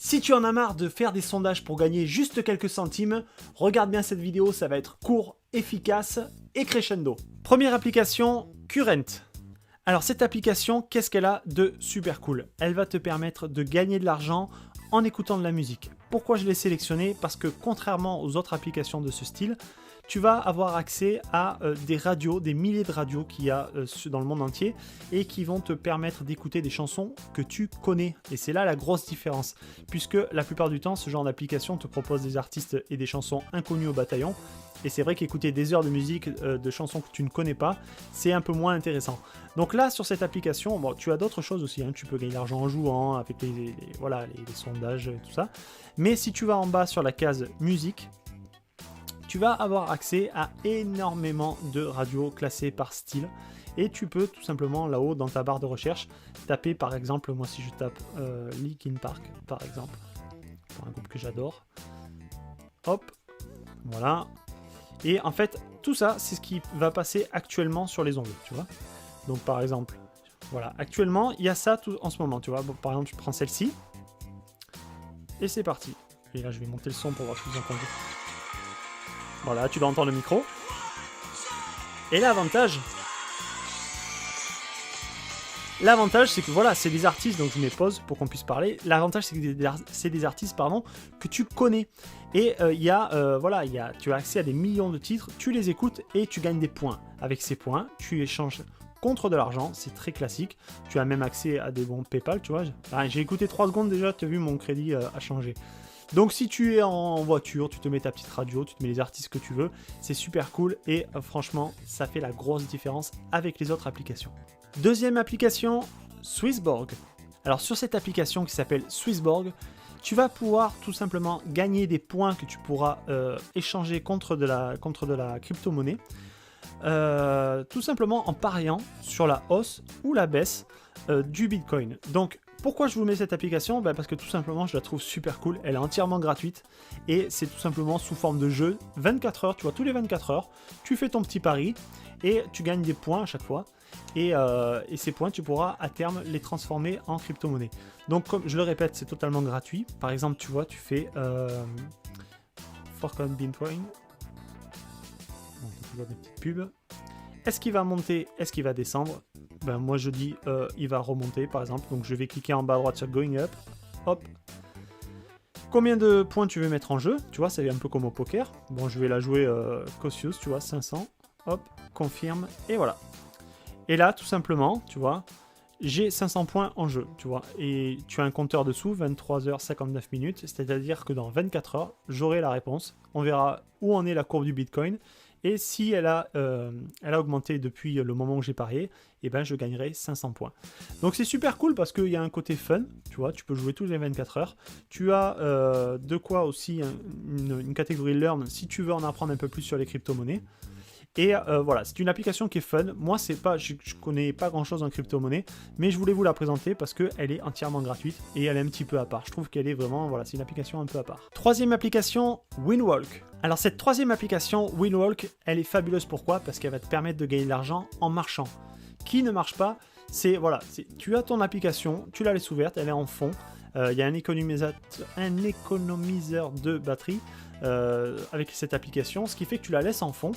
Si tu en as marre de faire des sondages pour gagner juste quelques centimes, regarde bien cette vidéo, ça va être court, efficace et crescendo. Première application, Current. Alors cette application, qu'est-ce qu'elle a de super cool? Elle va te permettre de gagner de l'argent en écoutant de la musique. Pourquoi je l'ai sélectionnée? Parce que contrairement aux autres applications de ce style, tu vas avoir accès à des radios, des milliers de radios qu'il y a dans le monde entier et qui vont te permettre d'écouter des chansons que tu connais. Et c'est là la grosse différence, puisque la plupart du temps, ce genre d'application te propose des artistes et des chansons inconnus au bataillon. Et c'est vrai qu'écouter des heures de musique de chansons que tu ne connais pas, c'est un peu moins intéressant. Donc là, sur cette application, bon, tu as d'autres choses aussi. Hein. Tu peux gagner de l'argent en jouant, avec les sondages et tout ça. Mais si tu vas en bas sur la case musique, tu vas avoir accès à énormément de radios classées par style. Et tu peux tout simplement là-haut, dans ta barre de recherche, taper par exemple, moi si je tape Linkin Park, par exemple, pour un groupe que j'adore. Hop, voilà. Et en fait, tout ça, c'est ce qui va passer actuellement sur les onglets, tu vois. Donc par exemple, voilà, actuellement, il y a ça tout en ce moment, tu vois. Bon, par exemple, je prends celle-ci, et c'est parti. Et là, je vais monter le son pour voir si vous entendez. Voilà, tu dois entendre le micro. Et l'avantage, c'est que voilà, c'est des artistes, donc je mets pause pour qu'on puisse parler. L'avantage, c'est que c'est des artistes, que tu connais. Et tu as accès à des millions de titres, tu les écoutes et tu gagnes des points. Avec ces points, tu échanges contre de l'argent, c'est très classique. Tu as même accès à des bons PayPal, tu vois. J'ai écouté 3 secondes déjà, tu as vu, mon crédit a changé. Donc si tu es en voiture, tu te mets ta petite radio, tu te mets les artistes que tu veux, c'est super cool et franchement, ça fait la grosse différence avec les autres applications. Deuxième application, Swissborg. Alors sur cette application qui s'appelle Swissborg, tu vas pouvoir tout simplement gagner des points que tu pourras échanger contre de la crypto-monnaie, tout simplement en pariant sur la hausse ou la baisse du Bitcoin. Donc pourquoi je vous mets cette application? Parce que tout simplement je la trouve super cool, elle est entièrement gratuite et c'est tout simplement sous forme de jeu, 24 heures, tu vois, tous les 24 heures, tu fais ton petit pari et tu gagnes des points à chaque fois. Et ces points, tu pourras à terme les transformer en crypto-monnaie. Donc comme je le répète, c'est totalement gratuit. Par exemple, tu vois, tu fais Fork on Bitcoin. Bon, t'as toujours des petites pubs. Est-ce qu'il va monter? Est-ce qu'il va descendre? Moi je dis il va remonter par exemple. Donc je vais cliquer en bas à droite sur Going Up. Hop. Combien de points tu veux mettre en jeu? Tu vois, c'est un peu comme au poker. Bon, je vais la jouer cautious, tu vois, 500. Hop, confirme. Et voilà. Et là, tout simplement, tu vois, j'ai 500 points en jeu, tu vois. Et tu as un compteur dessous, 23h59 minutes. C'est-à-dire que dans 24 heures, j'aurai la réponse. On verra où en est la courbe du Bitcoin. Et si elle a augmenté depuis le moment où j'ai parié, eh ben je gagnerai 500 points. Donc c'est super cool parce qu'il y a un côté fun, tu vois, tu peux jouer tous les 24 heures. Tu as de quoi aussi une catégorie Learn si tu veux en apprendre un peu plus sur les crypto-monnaies. Et voilà, c'est une application qui est fun. Moi, je connais pas grand-chose en crypto-monnaie, mais je voulais vous la présenter parce qu'elle est entièrement gratuite et elle est un petit peu à part. Je trouve qu'elle est vraiment, voilà, c'est une application un peu à part. Troisième application, Winwalk. Alors cette troisième application, Winwalk, elle est fabuleuse. Pourquoi? Parce qu'elle va te permettre de gagner de l'argent en marchant. Qui ne marche pas, tu as ton application, tu la laisses ouverte, elle est en fond. Il y a un économiseur de batterie avec cette application, ce qui fait que tu la laisses en fond.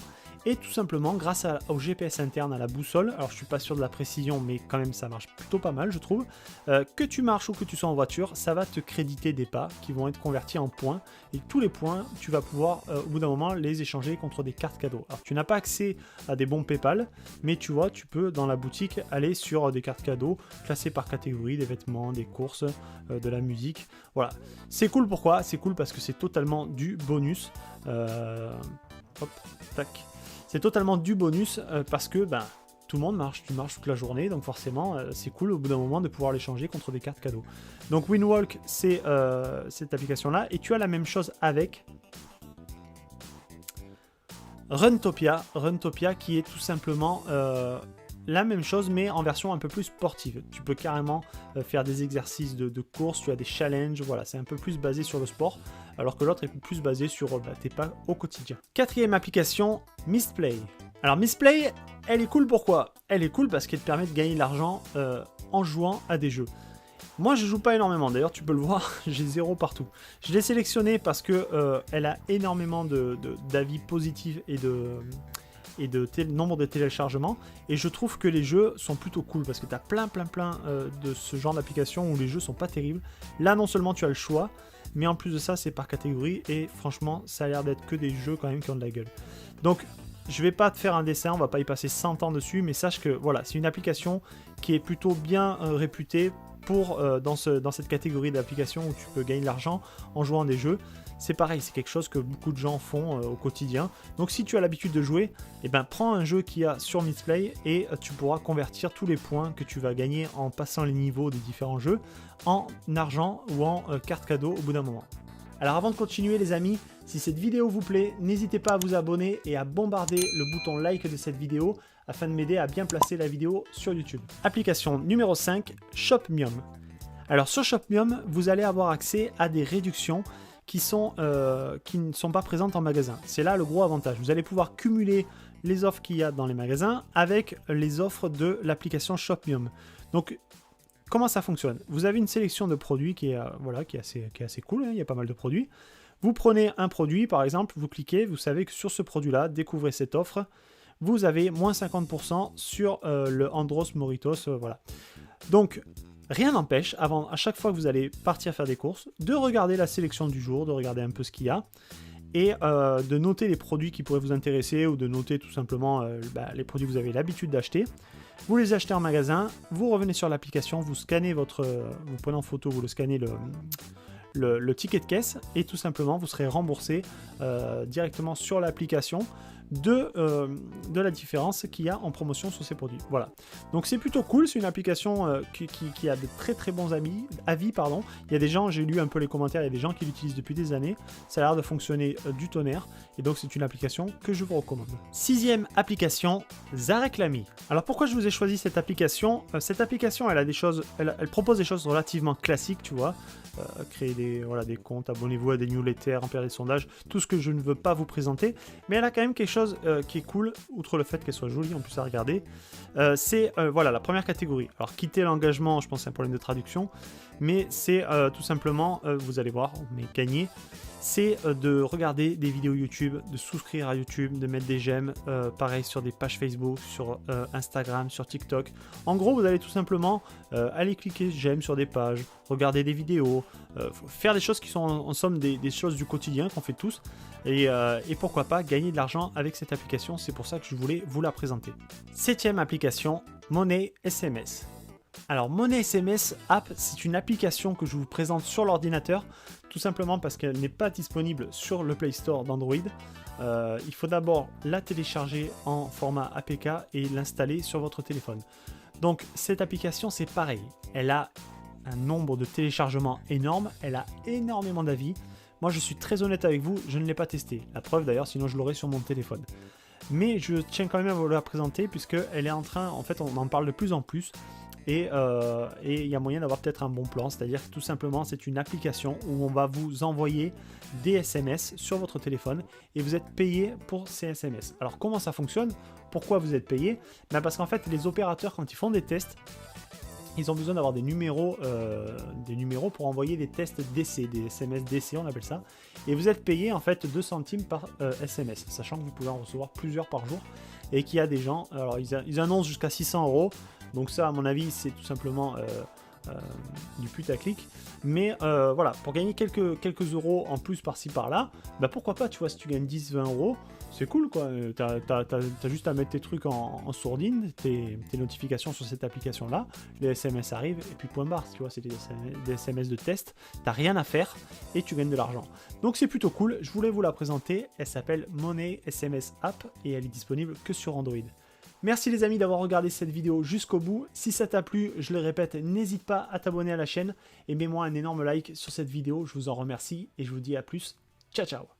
Et tout simplement, grâce au GPS interne, à la boussole, alors je suis pas sûr de la précision, mais quand même ça marche plutôt pas mal, je trouve, que tu marches ou que tu sois en voiture, ça va te créditer des pas qui vont être convertis en points. Et tous les points, tu vas pouvoir, au bout d'un moment, les échanger contre des cartes cadeaux. Alors tu n'as pas accès à des bons PayPal, mais tu vois, tu peux dans la boutique aller sur des cartes cadeaux classées par catégorie, des vêtements, des courses, de la musique. Voilà, c'est cool. Pourquoi? C'est cool parce que c'est totalement du bonus. Hop, tac. C'est totalement du bonus parce que tout le monde marche, tu marches toute la journée, donc forcément c'est cool au bout d'un moment de pouvoir l'échanger contre des cartes cadeaux. Donc Winwalk, c'est cette application-là, et tu as la même chose avec Runtopia. Runtopia qui est tout simplement la même chose mais en version un peu plus sportive. Tu peux carrément faire des exercices de course, tu as des challenges, voilà, c'est un peu plus basé sur le sport, alors que l'autre est plus basé sur tes pas au quotidien. Quatrième application, Mistplay. Alors Mistplay, elle est cool. Pourquoi? Elle est cool parce qu'elle te permet de gagner de l'argent en jouant à des jeux. Moi je joue pas énormément, d'ailleurs tu peux le voir, j'ai 0 partout. Je l'ai sélectionné parce que elle a énormément d'avis positifs et de nombre de téléchargements, et je trouve que les jeux sont plutôt cool parce que tu as plein de ce genre d'applications où les jeux sont pas terribles. Là non seulement tu as le choix, mais en plus de ça c'est par catégorie, et franchement ça a l'air d'être que des jeux quand même qui ont de la gueule. Donc je vais pas te faire un dessin, on va pas y passer 100 ans dessus, mais sache que voilà, c'est une application qui est plutôt bien réputée pour dans cette catégorie d'applications où tu peux gagner de l'argent en jouant à des jeux. C'est pareil, c'est quelque chose que beaucoup de gens font au quotidien. Donc si tu as l'habitude de jouer, eh ben, prends un jeu qu'il y a sur Mixplay et tu pourras convertir tous les points que tu vas gagner en passant les niveaux des différents jeux en argent ou en carte cadeau au bout d'un moment. Alors avant de continuer les amis, si cette vidéo vous plaît, n'hésitez pas à vous abonner et à bombarder le bouton like de cette vidéo afin de m'aider à bien placer la vidéo sur YouTube. Application numéro 5, Shopmium. Alors sur Shopmium, vous allez avoir accès à des réductions qui ne sont pas présentes en magasin. C'est là le gros avantage. Vous allez pouvoir cumuler les offres qu'il y a dans les magasins avec les offres de l'application Shopmium. Donc comment ça fonctionne? Vous avez une sélection de produits qui est assez cool, hein, il y a pas mal de produits. Vous prenez un produit, par exemple, vous cliquez, vous savez que sur ce produit-là, découvrez cette offre, vous avez moins 50% sur le Andros Moritos, voilà. Donc, rien n'empêche, à chaque fois que vous allez partir faire des courses, de regarder la sélection du jour, de regarder un peu ce qu'il y a, et de noter les produits qui pourraient vous intéresser, ou de noter tout simplement les produits que vous avez l'habitude d'acheter. Vous les achetez en magasin, vous revenez sur l'application, vous scannez vous prenez en photo, vous le scannez le ticket de caisse, et tout simplement vous serez remboursé directement sur l'application de la différence qu'il y a en promotion sur ces produits. Voilà. Donc c'est plutôt cool, c'est une application qui a de très bons avis. Il y a des gens, j'ai lu un peu les commentaires, il y a des gens qui l'utilisent depuis des années. Ça a l'air de fonctionner du tonnerre, et donc c'est une application que je vous recommande. 6e application, Zareclami. Alors pourquoi je vous ai choisi cette application? Cette application, elle propose des choses relativement classiques, tu vois. Créer des comptes, abonnez-vous à des newsletters, remplir des sondages, tout ce que je ne veux pas vous présenter, mais elle a quand même quelque chose qui est cool, outre le fait qu'elle soit jolie en plus à regarder, c'est la première catégorie. Alors quitter l'engagement, je pense que c'est un problème de traduction, mais c'est tout simplement, vous allez voir, mais gagner, c'est de regarder des vidéos YouTube, de souscrire à YouTube, de mettre des j'aime, pareil sur des pages Facebook, sur Instagram, sur TikTok. En gros, vous allez tout simplement aller cliquer j'aime sur des pages, regarder des vidéos, faire des choses qui sont en somme des choses du quotidien qu'on fait tous, et pourquoi pas gagner de l'argent avec cette application. C'est pour ça que je voulais vous la présenter. 7e application, Money SMS. Alors Money SMS App, c'est une application que je vous présente sur l'ordinateur, tout simplement parce qu'elle n'est pas disponible sur le Play Store d'Android. Il faut d'abord la télécharger en format APK et l'installer sur votre téléphone. Donc cette application, c'est pareil, elle a un nombre de téléchargements énorme, elle a énormément d'avis. Moi je suis très honnête avec vous, je ne l'ai pas testé. La preuve d'ailleurs, sinon je l'aurais sur mon téléphone. Mais je tiens quand même à vous la présenter puisqu'elle est en train, en fait on en parle de plus en plus. Et il y a moyen d'avoir peut-être un bon plan, c'est-à-dire que tout simplement c'est une application où on va vous envoyer des SMS sur votre téléphone et vous êtes payé pour ces SMS. Alors comment ça fonctionne? Pourquoi vous êtes payé? Parce qu'en fait les opérateurs, quand ils font des tests, ils ont besoin d'avoir des numéros pour envoyer des tests d'essai, des SMS d'essai on appelle ça, et vous êtes payé en fait 2 centimes par SMS, sachant que vous pouvez en recevoir plusieurs par jour, et qu'il y a des gens, alors ils annoncent jusqu'à 600 €. Donc ça, à mon avis, c'est tout simplement du putaclic. Mais voilà, pour gagner quelques euros en plus par-ci par-là, pourquoi pas, tu vois, si tu gagnes 10-20 €, c'est cool, quoi. T'as juste à mettre tes trucs en sourdine, tes notifications sur cette application-là, les SMS arrivent, et puis point barre, tu vois, c'est des SMS de test, t'as rien à faire, et tu gagnes de l'argent. Donc c'est plutôt cool, je voulais vous la présenter, elle s'appelle Money SMS App, et elle est disponible que sur Android. Merci les amis d'avoir regardé cette vidéo jusqu'au bout. Si ça t'a plu, je le répète, n'hésite pas à t'abonner à la chaîne et mets-moi un énorme like sur cette vidéo. Je vous en remercie et je vous dis à plus. Ciao ciao.